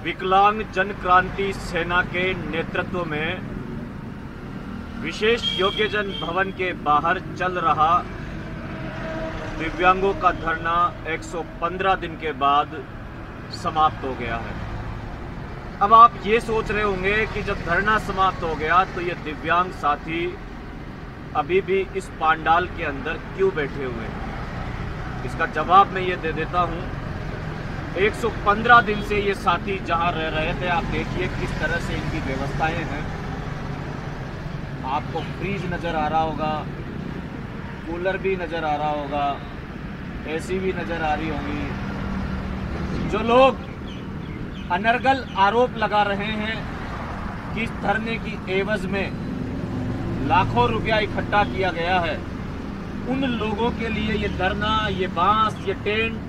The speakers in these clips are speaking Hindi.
विकलांग जन क्रांति सेना के नेतृत्व में विशेष योग्यजन भवन के बाहर चल रहा दिव्यांगों का धरना 115 दिन के बाद समाप्त हो गया है। अब आप ये सोच रहे होंगे कि जब धरना समाप्त हो गया तो ये दिव्यांग साथी अभी भी इस पांडाल के अंदर क्यों बैठे हुए हैं। इसका जवाब मैं ये दे देता हूँ। 115 दिन से ये साथी जहाँ रह रहे थे, आप देखिए किस तरह से इनकी व्यवस्थाएं हैं। आपको फ्रीज नज़र आ रहा होगा, कूलर भी नज़र आ रहा होगा, एसी भी नज़र आ रही होंगी। जो लोग अनर्गल आरोप लगा रहे हैं कि इस धरने की एवज में लाखों रुपया इकट्ठा किया गया है, उन लोगों के लिए ये धरना, ये बांस, ये टेंट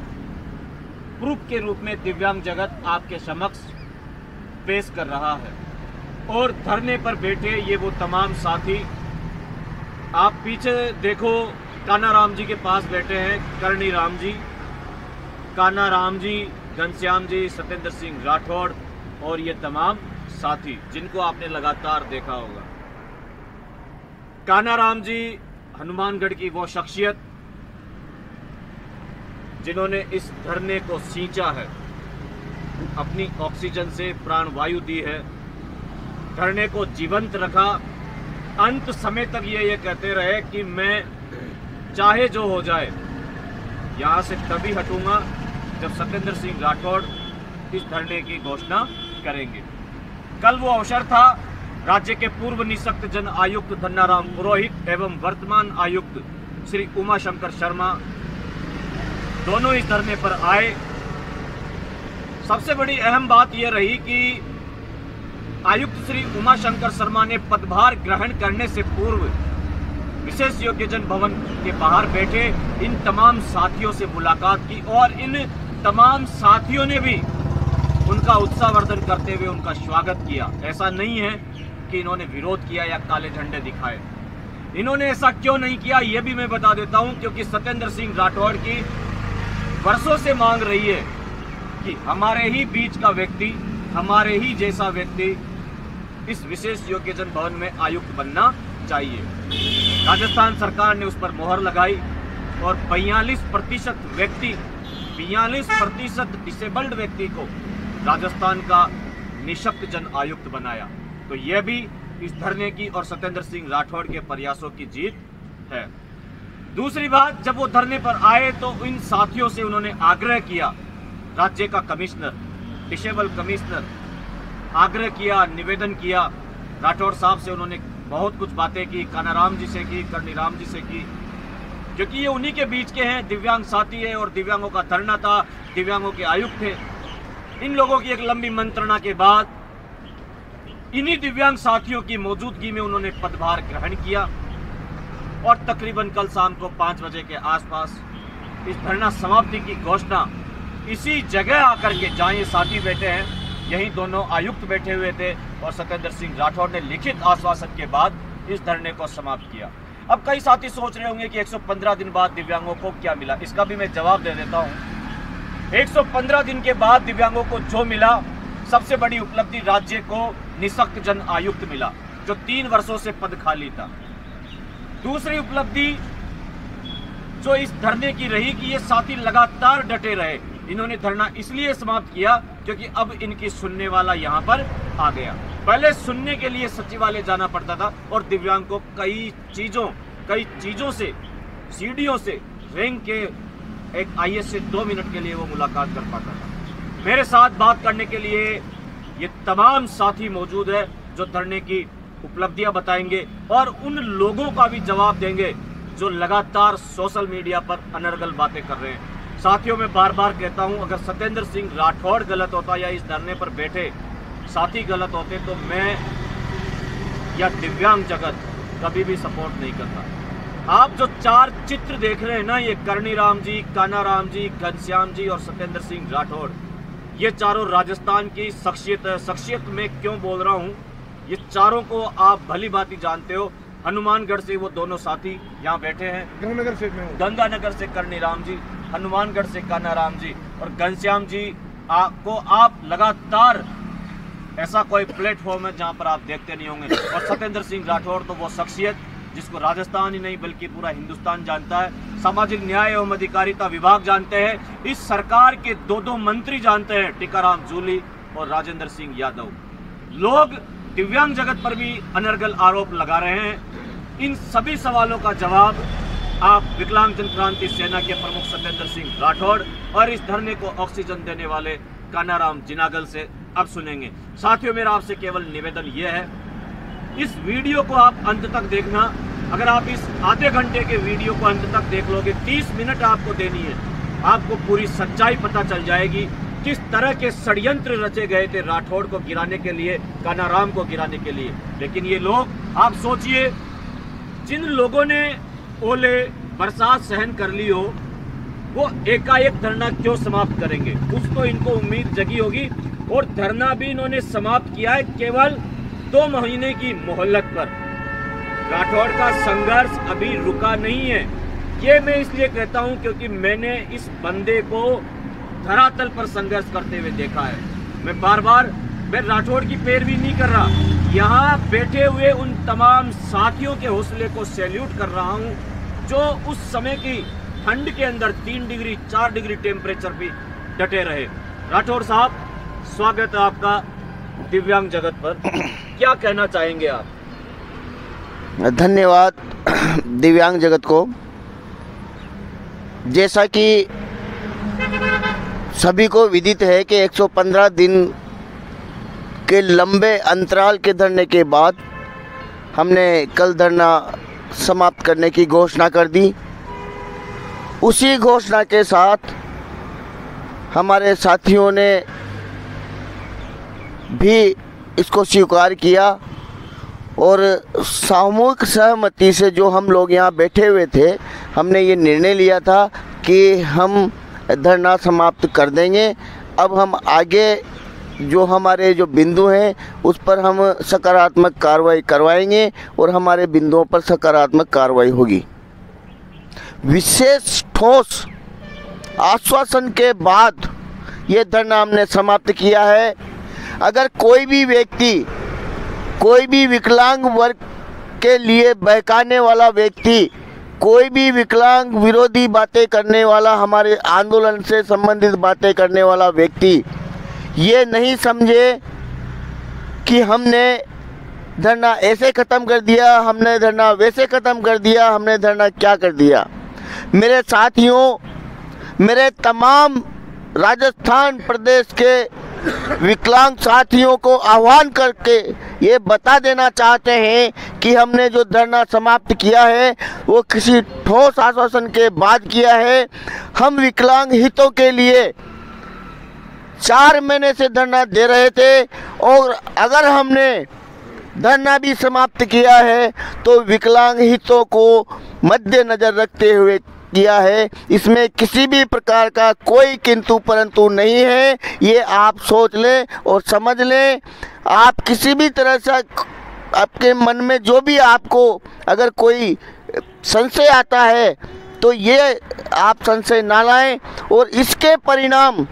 प्रूफ के रूप में दिव्यांग जगत आपके समक्ष पेश कर रहा है। और धरने पर बैठे ये वो तमाम साथी, आप पीछे देखो, कान्हा राम जी के पास बैठे हैं करणी राम जी, कान्हा राम जी, घनश्याम जी, सत्येंद्र सिंह राठौड़ और ये तमाम साथी जिनको आपने लगातार देखा होगा। कान्हा राम जी हनुमानगढ़ की वो शख्सियत जिन्होंने इस धरने को सींचा है, अपनी ऑक्सीजन से प्राण वायु दी है, धरने को जीवंत रखा। अंत समय तक ये कहते रहे कि मैं चाहे जो हो जाए यहाँ से तभी हटूंगा जब सत्येंद्र सिंह राठौड़ इस धरने की घोषणा करेंगे। कल वो अवसर था, राज्य के पूर्व निःशक्त जन आयुक्त धन्नाराम पुरोहित एवं वर्तमान आयुक्त श्री उमाशंकर शर्मा दोनों इस धरने पर आए। सबसे बड़ी अहम बात यह रही कि आयुक्त श्री उमाशंकर शर्मा ने पदभार ग्रहण करने से पूर्व विशेष योग्यजन भवन के बाहर बैठे इन तमाम साथियों से मुलाकात की और इन तमाम साथियों ने भी उनका उत्साहवर्धन करते हुए उनका स्वागत किया। ऐसा नहीं है कि इन्होंने विरोध किया या काले झंडे दिखाए। इन्होंने ऐसा क्यों नहीं किया ये भी मैं बता देता हूं, क्योंकि सत्येंद्र सिंह राठौड़ की वर्षों से मांग रही है कि हमारे ही बीच का व्यक्ति, हमारे ही जैसा व्यक्ति इस विशेष योग्यजन भवन में आयुक्त बनना चाहिए। राजस्थान सरकार ने उस पर मोहर लगाई और 42% डिसेबल्ड व्यक्ति को राजस्थान का निःशक्त जन आयुक्त बनाया। तो यह भी इस धरने की और सत्येंद्र सिंह राठौड़ के प्रयासों की जीत है। दूसरी बात, जब वो धरने पर आए तो इन साथियों से उन्होंने आग्रह किया, राज्य का कमिश्नर, डिसेबल कमिश्नर, आग्रह किया, निवेदन किया। राठौड़ साहब से उन्होंने बहुत कुछ बातें की, कान्हा राम जी से की, करणी राम जी से की, क्योंकि ये उन्हीं के बीच के हैं, दिव्यांग साथी है और दिव्यांगों का धरना था, दिव्यांगों के आयुक्त थे। इन लोगों की एक लंबी मंत्रणा के बाद इन्हीं दिव्यांग साथियों की मौजूदगी में उन्होंने पदभार ग्रहण किया और तकरीबन कल शाम को 5 बजे के आसपास इस धरना समाप्ति की घोषणा इसी जगह आकर के, जहां ये साथी बैठे हैं, यहीं दोनों आयुक्त बैठे हुए थे और सत्येंद्र सिंह राठौड़ ने लिखित आश्वासन के बाद इस धरने को समाप्त किया। अब कई साथी सोच रहे होंगे कि 115 दिन बाद दिव्यांगों को क्या मिला। इसका भी मैं जवाब दे देता हूं। 115 दिन के बाद दिव्यांगों को जो मिला, सबसे बड़ी उपलब्धि राज्य को निःशक्त जन आयुक्त मिला, जो 3 वर्षों से पद खाली था। दूसरी उपलब्धि जो इस धरने की रही कि ये साथी लगातार डटे रहे। इन्होंने धरना इसलिए समाप्त किया क्योंकि अब इनकी सुनने वाला यहाँ पर आ गया। पहले सुनने के लिए सचिवालय जाना पड़ता था और दिव्यांग को कई चीजों से, सीढ़ियों से रेंग के एक आईएएस से 2 मिनट के लिए वो मुलाकात कर पाता था। मेरे साथ बात करने के लिए ये तमाम साथी मौजूद है जो धरने की उपलब्धियां बताएंगे और उन लोगों का भी जवाब देंगे जो लगातार सोशल मीडिया पर अनर्गल बातें कर रहे हैं। साथियों, मैं बार बार कहता हूं, अगर सत्येंद्र सिंह राठौड़ गलत होता या इस धरने पर बैठे साथी गलत होते तो मैं या दिव्यांग जगत कभी भी सपोर्ट नहीं करता। आप जो 4 चित्र देख रहे हैं ना, ये करणी राम जी, कान्हा राम जी, घनश्याम जी और सत्येंद्र सिंह राठौड़, ये चारों राजस्थान की शख्सियत है। शख्सियत में क्यों बोल रहा हूँ, ये चारों को आप भली भांति जानते हो। हनुमानगढ़ से वो दोनों साथी यहाँ बैठे हैं, गंगानगर से करणी राम जी, हनुमानगढ़ से कान्हा राम जी और घनश्याम जी आपको आप लगातार ऐसा कोई प्लेटफॉर्म है जहां पर आप देखते नहीं होंगे। और सत्येंद्र सिंह राठौड़ तो वो शख्सियत जिसको राजस्थान ही नहीं बल्कि पूरा हिंदुस्तान जानता है, सामाजिक न्याय एवं अधिकारिता विभाग जानते हैं, इस सरकार के दो मंत्री जानते हैं, टीकाराम जूली और राजेंद्र सिंह यादव। लोग दिव्यांग जगत पर भी अनर्गल आरोप लगा रहे हैं। इन सभी सवालों का जवाब आप विकलांग जन क्रांति सेना के प्रमुख सत्येंद्र सिंह राठौड़ और इस धरने को ऑक्सीजन देने वाले कानाराम जिनागल से अब सुनेंगे। साथियों, मेरा आपसे केवल निवेदन यह है, इस वीडियो को आप अंत तक देखना। अगर आप इस आधे घंटे के वीडियो को अंत तक देख लोगे, 30 मिनट आपको देनी है, आपको पूरी सच्चाई पता चल जाएगी किस तरह के षड्यंत्र रचे गए थे राठौड़ को गिराने के लिए, कानाराम को गिराने के लिए। लेकिन ये लोग, आप सोचिए, जिन लोगों ने ओले बरसात सहन कर ली हो, वो एकाएक धरना क्यों समाप्त करेंगे? कुछ तो इनको उम्मीद जगी होगी। और धरना भी इन्होंने समाप्त किया है केवल 2 महीने की मोहलत पर। राठौड़ का संघर्ष अभी रुका नहीं है। ये मैं इसलिए कहता हूं क्योंकि मैंने इस बंदे को धरातल पर संघर्ष करते हुए देखा है। मैं राठौड़ की पैरवी नहीं कर रहा, यहाँ बैठे हुए उन तमाम साथियों के हौसले को सैल्यूट कर रहा हूँ जो उस समय की ठंड के अंदर 3 डिग्री 4 डिग्री टेम्परेचर भी डटे रहे। राठौड़ साहब, स्वागत है आपका दिव्यांग जगत पर। क्या कहना चाहेंगे आप? धन्यवाद दिव्यांग जगत को। जैसा कि सभी को विदित है कि 115 दिन के लंबे अंतराल के धरने के बाद हमने कल धरना समाप्त करने की घोषणा कर दी। उसी घोषणा के साथ हमारे साथियों ने भी इसको स्वीकार किया और सामूहिक सहमति से जो हम लोग यहाँ बैठे हुए थे, हमने ये निर्णय लिया था कि हम धरना समाप्त कर देंगे। अब हम आगे जो हमारे जो बिंदु हैं उस पर हम सकारात्मक कार्रवाई करवाएंगे और हमारे बिंदुओं पर सकारात्मक कार्रवाई होगी। विशेष ठोस आश्वासन के बाद ये धरना हमने समाप्त किया है। अगर कोई भी व्यक्ति, कोई भी विकलांग वर्ग के लिए बहकाने वाला व्यक्ति, कोई भी विकलांग विरोधी बातें करने वाला, हमारे आंदोलन से संबंधित बातें करने वाला व्यक्ति ये नहीं समझे कि हमने धरना ऐसे ख़त्म कर दिया, हमने धरना वैसे ख़त्म कर दिया, हमने धरना क्या कर दिया। मेरे साथियों, मेरे तमाम राजस्थान प्रदेश के विकलांग साथियों को आह्वान करके ये बता देना चाहते हैं कि हमने जो धरना समाप्त किया है वो किसी ठोस आश्वासन के बाद किया है। हम विकलांग हितों के लिए 4 महीने से धरना दे रहे थे और अगर हमने धरना भी समाप्त किया है तो विकलांग हितों को मद्देनजर रखते हुए किया है। इसमें किसी भी प्रकार का कोई किंतु परंतु नहीं है, ये आप सोच लें और समझ लें। आप किसी भी तरह से आपके मन में जो भी आपको अगर कोई संशय आता है तो ये आप संशय ना लाएं और इसके परिणाम,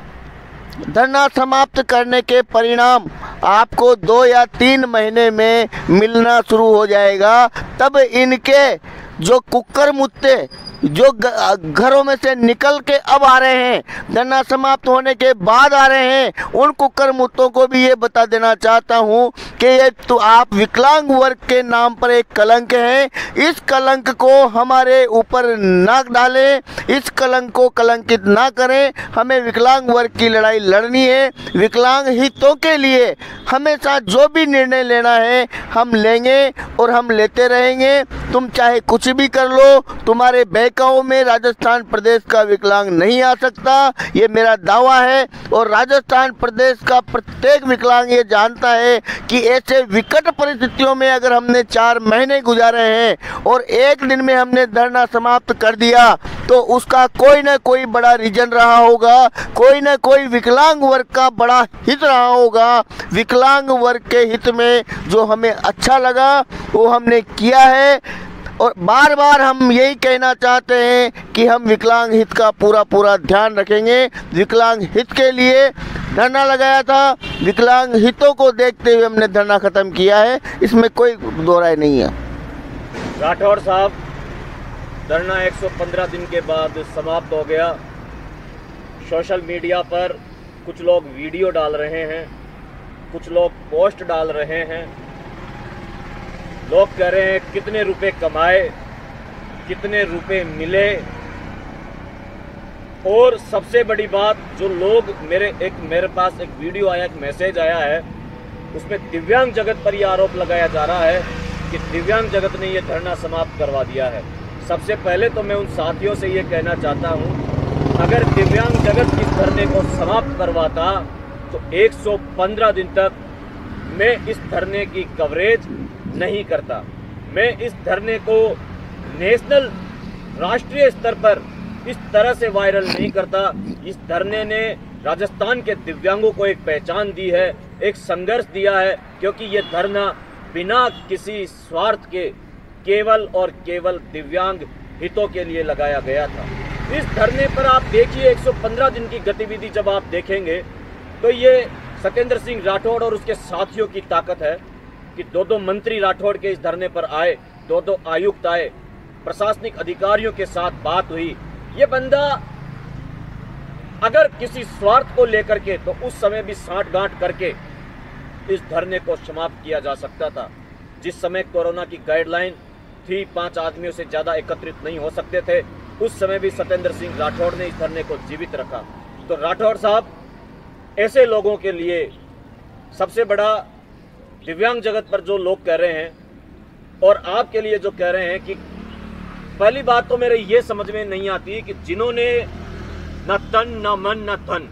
धरना समाप्त करने के परिणाम आपको 2 या 3 महीने में मिलना शुरू हो जाएगा। तब इनके जो कुक्कर मुत्ते जो घरों में से निकल के अब आ रहे हैं, धरना समाप्त होने के बाद आ रहे हैं, उन कुक्कर मुत्तों को भी ये बता देना चाहता हूँ कि ये तो आप विकलांग वर्ग के नाम पर एक कलंक है। इस कलंक को हमारे ऊपर ना डालें, इस कलंक को कलंकित ना करें। हमें विकलांग वर्ग की लड़ाई लड़नी है। विकलांग हितों के लिए हमेशा जो भी निर्णय लेना है हम लेंगे और हम लेते रहेंगे। तुम चाहे कुछ भी कर लो, तुम्हारे बहकाओं में राजस्थान प्रदेश का विकलांग नहीं आ सकता, ये मेरा दावा है। और राजस्थान प्रदेश का प्रत्येक विकलांग ये जानता है कि ऐसे विकट परिस्थितियों में अगर हमने 4 महीने गुजारे हैं और एक दिन में हमने धरना समाप्त कर दिया तो उसका कोई ना कोई बड़ा रीजन रहा होगा, कोई ना कोई विकलांग वर्ग का बड़ा हित रहा होगा। विकलांग वर्ग के हित में जो हमें अच्छा लगा वो हमने किया है। और बार बार हम यही कहना चाहते हैं कि हम विकलांग हित का पूरा ध्यान रखेंगे। विकलांग हित के लिए धरना लगाया था, विकलांग हितों को देखते हुए हमने धरना ख़त्म किया है, इसमें कोई दो राय नहीं है। राठौड़ साहब, धरना 115 दिन के बाद समाप्त हो गया। सोशल मीडिया पर कुछ लोग वीडियो डाल रहे हैं, कुछ लोग पोस्ट डाल रहे हैं। लोग कह रहे हैं कितने रुपए कमाए, कितने रुपए मिले, और सबसे बड़ी बात जो लोग मेरे पास एक वीडियो आया, एक मैसेज आया है, उसमें दिव्यांग जगत पर यह आरोप लगाया जा रहा है कि दिव्यांग जगत ने यह धरना समाप्त करवा दिया है। सबसे पहले तो मैं उन साथियों से ये कहना चाहता हूँ, अगर दिव्यांग जगत इस धरने को समाप्त करवाता तो 115 दिन तक मैं इस धरने की कवरेज नहीं करता। मैं इस धरने को नेशनल, राष्ट्रीय स्तर पर इस तरह से वायरल नहीं करता। इस धरने ने राजस्थान के दिव्यांगों को एक पहचान दी है, एक संघर्ष दिया है, क्योंकि ये धरना बिना किसी स्वार्थ के केवल और केवल दिव्यांग हितों के लिए लगाया गया था। इस धरने पर आप देखिए 115 दिन की गतिविधि जब आप देखेंगे तो ये सत्येंद्र सिंह राठौड़ और उसके साथियों की ताकत है कि दो मंत्री राठौड़ के इस धरने पर आए, दो आयुक्त आए, प्रशासनिक अधिकारियों के साथ बात हुई। ये बंदा अगर किसी स्वार्थ को लेकर के तो उस समय भी साठगांठ करके इस धरने को समाप्त किया जा सकता था। जिस समय कोरोना की गाइडलाइन थी, 5 आदमियों से ज़्यादा एकत्रित नहीं हो सकते थे, उस समय भी सत्येंद्र सिंह राठौड़ ने इस धरने को जीवित रखा। तो राठौड़ साहब, ऐसे लोगों के लिए सबसे बड़ा दिव्यांग जगत पर जो लोग कह रहे हैं और आपके लिए जो कह रहे हैं कि पहली बात तो मेरे ये समझ में नहीं आती कि जिन्होंने न तन न मन न धन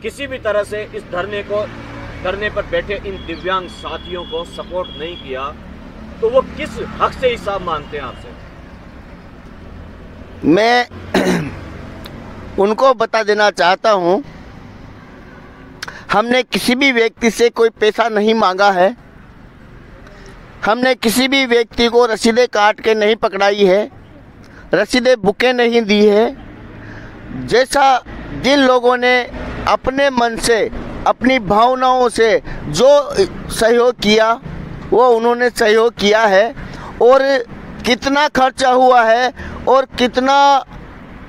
किसी भी तरह से इस धरने पर बैठे इन दिव्यांग साथियों को सपोर्ट नहीं किया, तो वो किस हक से हिसाब मांगते हैं आपसे? मैं उनको बता देना चाहता हूँ, हमने किसी भी व्यक्ति से कोई पैसा नहीं मांगा है, हमने किसी भी व्यक्ति को रसीदें काट के नहीं पकड़ाई है, रसीदें बुकें नहीं दी है। जैसा जिन लोगों ने अपने मन से, अपनी भावनाओं से जो सहयोग किया वो उन्होंने सहयोग किया है, और कितना खर्चा हुआ है और कितना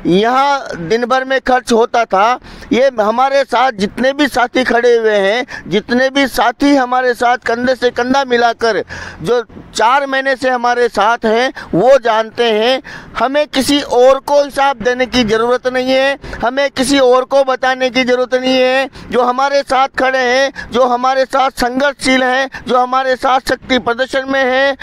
यहाँ दिन भर में खर्च होता था, ये हमारे साथ जितने भी साथी खड़े हुए हैं, जितने भी साथी हमारे साथ कंधे से कंधा मिलाकर जो 4 महीने से हमारे साथ हैं वो जानते हैं। हमें किसी और को हिसाब देने की ज़रूरत नहीं है, हमें किसी और को बताने की ज़रूरत नहीं है। जो हमारे साथ खड़े हैं, जो हमारे साथ संघर्षशील हैं, जो हमारे साथ शक्ति प्रदर्शन में हैं,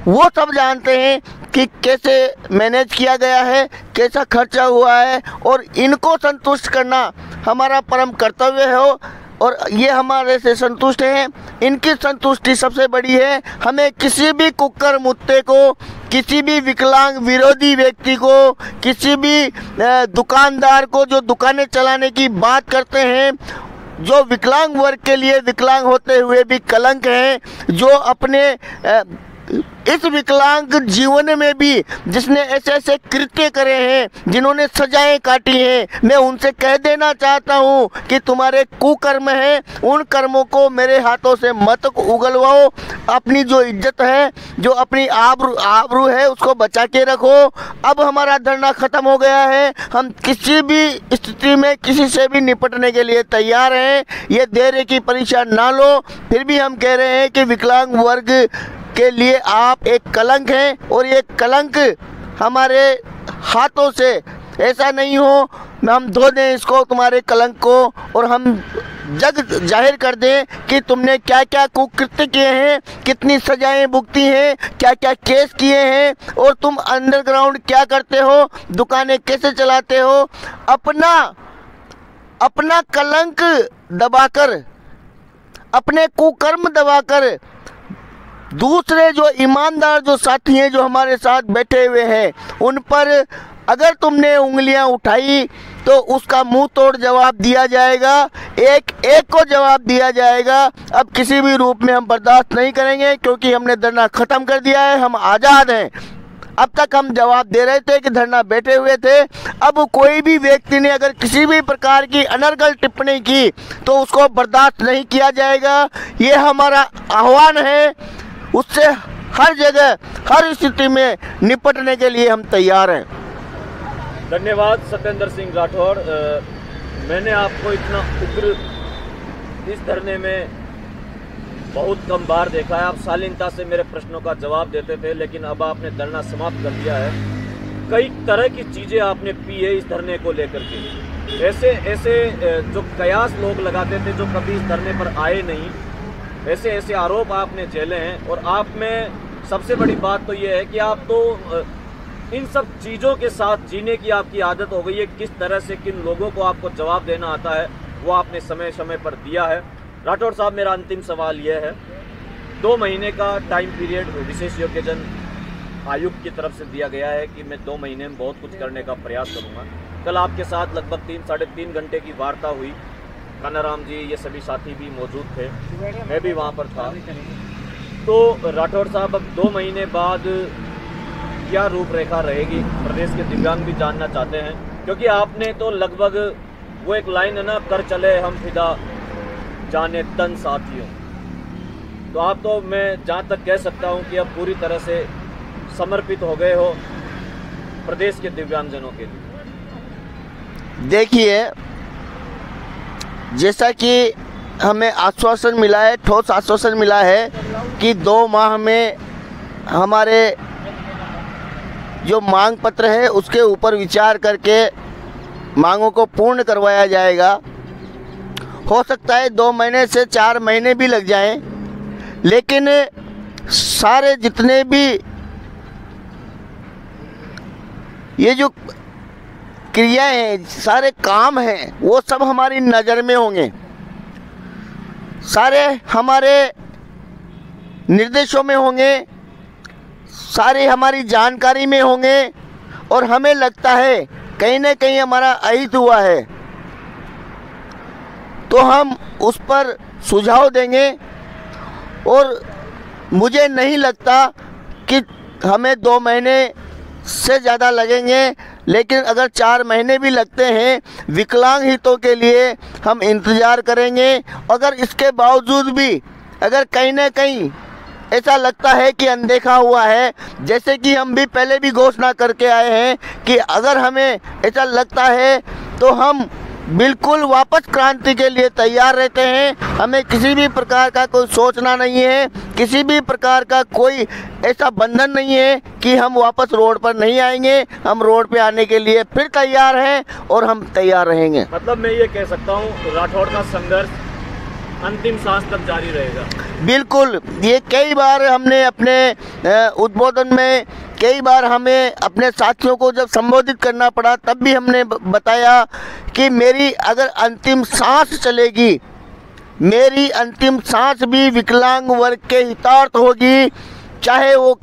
वो सब जानते हैं कि कैसे मैनेज किया गया है, कैसा खर्चा हुआ है, और इनको संतुष्ट करना हमारा परम कर्तव्य हो, और ये हमारे से संतुष्ट हैं। इनकी संतुष्टि सबसे बड़ी है। हमें किसी भी कुक्कर मुत्ते को, किसी भी विकलांग विरोधी व्यक्ति को, किसी भी दुकानदार को जो दुकानें चलाने की बात करते हैं, जो विकलांग वर्ग के लिए विकलांग होते हुए भी कलंक हैं, जो अपने इस विकलांग जीवन में भी जिसने ऐसे ऐसे कृत्य करे हैं, जिन्होंने सजाएं काटी हैं, मैं उनसे कह देना चाहता हूं कि तुम्हारे कुकर्म हैं, उन कर्मों को मेरे हाथों से मत उगलवाओ। अपनी जो इज्जत है, जो अपनी आबरू है, उसको बचा के रखो। अब हमारा धरना ख़त्म हो गया है, हम किसी भी स्थिति में किसी से भी निपटने के लिए तैयार हैं। ये धैर्य की परीक्षा ना लो। फिर भी हम कह रहे हैं कि विकलांग वर्ग के लिए आप एक कलंक हैं, और ये कलंक हमारे हाथों से ऐसा नहीं हो हम धो दें इसको, तुम्हारे कलंक को, और हम जग जाहिर कर दें कि तुमने क्या क्या कुकृत्य किए हैं, कितनी सजाएं भुगती हैं, क्या क्या केस किए हैं, और तुम अंडरग्राउंड क्या करते हो, दुकानें कैसे चलाते हो। अपना कलंक दबाकर, अपने कुकर्म दबाकर दूसरे जो ईमानदार जो साथी हैं, जो हमारे साथ बैठे हुए हैं, उन पर अगर तुमने उंगलियां उठाई तो उसका मुंह तोड़ जवाब दिया जाएगा, एक एक को जवाब दिया जाएगा। अब किसी भी रूप में हम बर्दाश्त नहीं करेंगे, क्योंकि हमने धरना ख़त्म कर दिया है, हम आज़ाद हैं। अब तक हम जवाब दे रहे थे कि धरना बैठे हुए थे। अब कोई भी व्यक्ति ने अगर किसी भी प्रकार की अनर्गल टिप्पणी की तो उसको बर्दाश्त नहीं किया जाएगा। ये हमारा आह्वान है, उससे हर जगह हर स्थिति में निपटने के लिए हम तैयार हैं। धन्यवाद सत्येंद्र सिंह राठौड़। मैंने आपको इतना उग्र इस धरने में बहुत कम बार देखा है। आप शालीनता से मेरे प्रश्नों का जवाब देते थे, लेकिन अब आपने धरना समाप्त कर दिया है। कई तरह की चीज़ें आपने पी है इस धरने को लेकर के। ऐसे जो कयास लोग लगाते थे जो कभी इस धरने पर आए नहीं, ऐसे आरोप आपने झेले हैं। और आप में सबसे बड़ी बात तो ये है कि आप तो इन सब चीज़ों के साथ जीने की आपकी आदत हो गई है। किस तरह से किन लोगों को आपको जवाब देना आता है वो आपने समय समय पर दिया है। राठौड़ साहब, मेरा अंतिम सवाल यह है, 2 महीने का टाइम पीरियड विशेष योग्यजन आयुक्त की तरफ से दिया गया है कि मैं 2 महीने में बहुत कुछ करने का प्रयास करूंगा। कल आपके साथ लगभग 3 साढ़े 3 घंटे की वार्ता हुई। कानाराम जी, ये सभी साथी भी मौजूद थे, मैं भी वहाँ पर था। तो राठौड़ साहब, अब 2 महीने बाद क्या रूपरेखा रहेगी प्रदेश के दिव्यांग भी जानना चाहते हैं, क्योंकि आपने तो लगभग वो एक लाइन है ना, कर चले हम फिदा जाने तन साथियों, तो आप तो मैं जहाँ तक कह सकता हूँ कि अब पूरी तरह से समर्पित हो गए हो प्रदेश के दिव्यांगजनों के लिए। देखिए, जैसा कि हमें आश्वासन मिला है, ठोस आश्वासन मिला है कि 2 माह में हमारे जो मांग पत्र है उसके ऊपर विचार करके मांगों को पूर्ण करवाया जाएगा। हो सकता है 2 महीने से 4 महीने भी लग जाएं, लेकिन सारे जितने भी ये जो क्रियाएं हैं, सारे काम हैं, वो सब हमारी नज़र में होंगे, सारे हमारे निर्देशों में होंगे, सारे हमारी जानकारी में होंगे। और हमें लगता है कहीं ना कहीं हमारा अहित हुआ है तो हम उस पर सुझाव देंगे। और मुझे नहीं लगता कि हमें 2 महीने से ज़्यादा लगेंगे, लेकिन अगर 4 महीने भी लगते हैं, विकलांग हितों के लिए हम इंतज़ार करेंगे। अगर इसके बावजूद भी अगर कहीं ना कहीं ऐसा लगता है कि अनदेखा हुआ है, जैसे कि हम भी पहले भी घोषणा करके आए हैं कि अगर हमें ऐसा लगता है तो हम बिल्कुल वापस क्रांति के लिए तैयार रहते हैं। हमें किसी भी प्रकार का कोई सोचना नहीं है, किसी भी प्रकार का कोई ऐसा बंधन नहीं है कि हम वापस रोड पर नहीं आएंगे। हम रोड पे आने के लिए फिर तैयार हैं और हम तैयार रहेंगे। मतलब मैं ये कह सकता हूँ राठौड़ का संघर्ष अंतिम सांस तक जारी रहेगा। बिल्कुल, ये कई बार हमने अपने उद्बोधन में कई बार हमें अपने साथियों को जब संबोधित करना पड़ा तब भी हमने बताया कि मेरी अगर अंतिम सांस चलेगी, मेरी अंतिम सांस भी विकलांग वर्ग के हितार्थ होगी, चाहे वो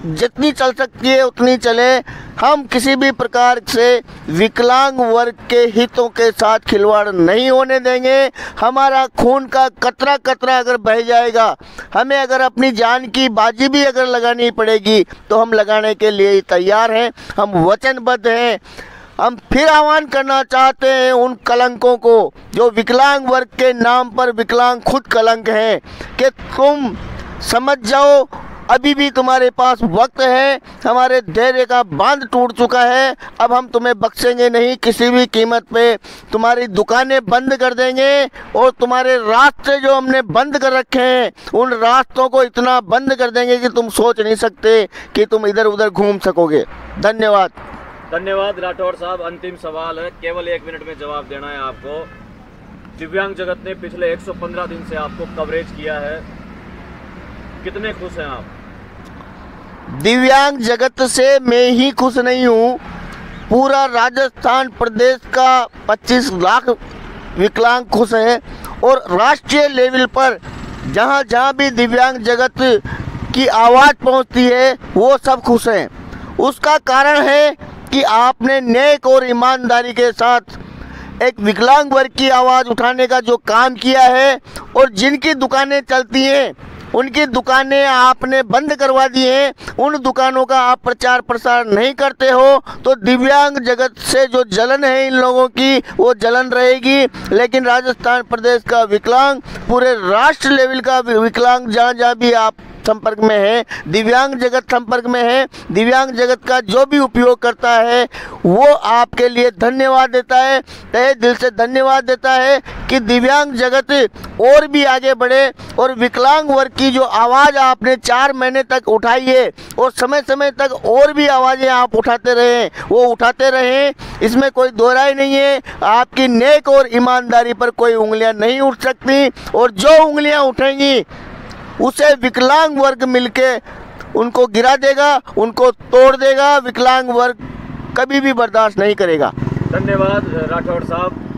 जितनी चल सकती है उतनी चले। हम किसी भी प्रकार से विकलांग वर्ग के हितों के साथ खिलवाड़ नहीं होने देंगे। हमारा खून का कतरा कतरा अगर बह जाएगा, हमें अगर अपनी जान की बाजी भी अगर लगानी पड़ेगी तो हम लगाने के लिए तैयार हैं, हम वचनबद्ध हैं। हम फिर आह्वान करना चाहते हैं उन कलंकों को जो विकलांग वर्ग के नाम पर विकलांग खुद कलंक हैं कि तुम समझ जाओ, अभी भी तुम्हारे पास वक्त है। हमारे धैर्य का बांध टूट चुका है, अब हम तुम्हें बख्शेंगे नहीं। किसी भी कीमत पे तुम्हारी दुकानें बंद कर देंगे और तुम्हारे रास्ते जो हमने बंद कर रखे हैं उन रास्तों को इतना बंद कर देंगे कि तुम सोच नहीं सकते कि तुम इधर उधर घूम सकोगे। धन्यवाद। धन्यवाद राठौड़ साहब। अंतिम सवाल है, केवल 1 मिनट में जवाब देना है आपको। दिव्यांग जगत ने पिछले 115 दिन से आपको कवरेज किया है, कितने खुश हैं आप? दिव्यांग जगत से मैं ही खुश नहीं हूँ, पूरा राजस्थान प्रदेश का 25 लाख विकलांग खुश है। और राष्ट्रीय लेवल पर जहाँ जहाँ भी दिव्यांग जगत की आवाज़ पहुँचती है वो सब खुश हैं। उसका कारण है कि आपने नेक और ईमानदारी के साथ एक विकलांग वर्ग की आवाज़ उठाने का जो काम किया है। और जिनकी दुकानें चलती हैं उनकी दुकानें आपने बंद करवा दी हैं, उन दुकानों का आप प्रचार प्रसार नहीं करते हो, तो दिव्यांग जगत से जो जलन है इन लोगों की वो जलन रहेगी। लेकिन राजस्थान प्रदेश का विकलांग, पूरे राष्ट्र लेवल का विकलांग जहाँ जहाँ भी आप संपर्क में है, दिव्यांग जगत संपर्क में है, दिव्यांग जगत का जो भी उपयोग करता है वो आपके लिए धन्यवाद देता है, तहे दिल से धन्यवाद देता है कि दिव्यांग जगत और भी आगे बढ़े और विकलांग वर्ग की जो आवाज़ आपने 4 महीने तक उठाई है और समय समय तक और भी आवाज़ें आप उठाते रहें, वो उठाते रहें, इसमें कोई दो राय नहीं है। आपकी नेक और ईमानदारी पर कोई उंगलियां नहीं उठ सकती और जो उंगलियां उठेंगी उसे विकलांग वर्ग मिलके उनको गिरा देगा, उनको तोड़ देगा। विकलांग वर्ग कभी भी बर्दाश्त नहीं करेगा। धन्यवाद राठौड़ साहब।